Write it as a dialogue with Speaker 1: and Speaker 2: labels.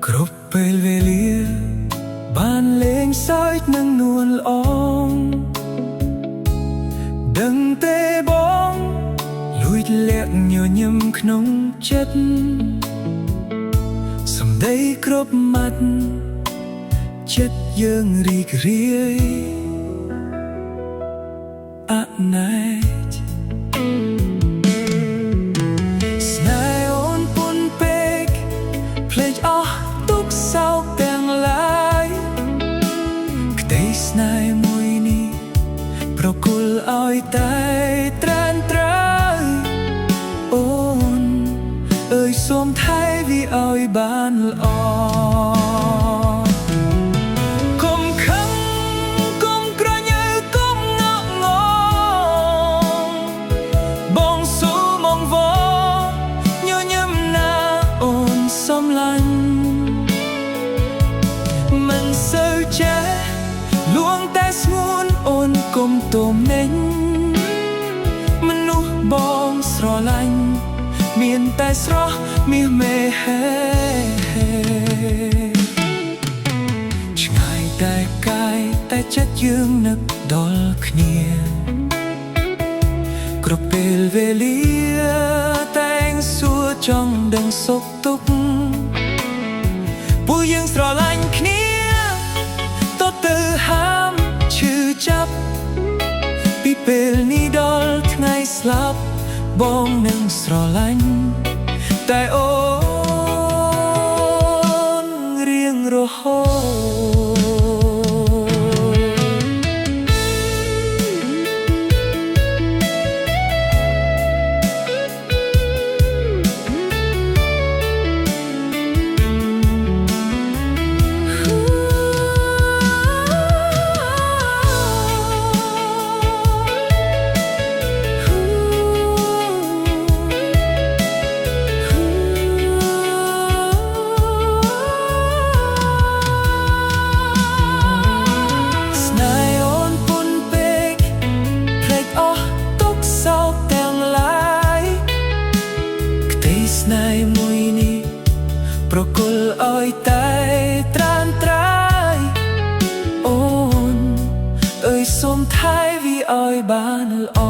Speaker 1: គ្រប់ពេលវេលាបានលេងសើចនឹងនួនល្អងដឹងទេបងលួចលាក់ញញឹមក្នុងចិត្តសម្ដីគ្រប់ម៉ាត់ចិត្តយើងរីករាយអណែតស្នេហ៍អូនពុនពេកភ្លេចអស់ទុកសោកទាំងឡាយក្តីស្នេហ៍មួយនេះប្រគល់ឲ្យតែត្រានត្រើយអូនអើយសូមថែវាឲ្យបានល្អមិនសូវចេះលួងតែស្ងួនអូនគុំទុំមេញមនុស្សបងស្រឡាញ់មានតែស្រស់មាសមេហេឆ្ងាយតែកាយតែចិត្តយើងនឹកដល់គ្នាគ្រប់ពេលវេលាតែងសួរចង់ដឹងសុខទុក្ខពួកយើងស្រឡាញ់គ្នាតទៅហាមឈឺចាប់ពីពេលនេះដល់ថ្ងៃស្លាប់បងនឹងស្រឡាញ់តែអូនរៀងរហូតស្នេហ៍មួយនេះប្រគល់ឲ្យតែត្រានត្រើយអូនអើយសូមថែវាឲ្យបានល្អ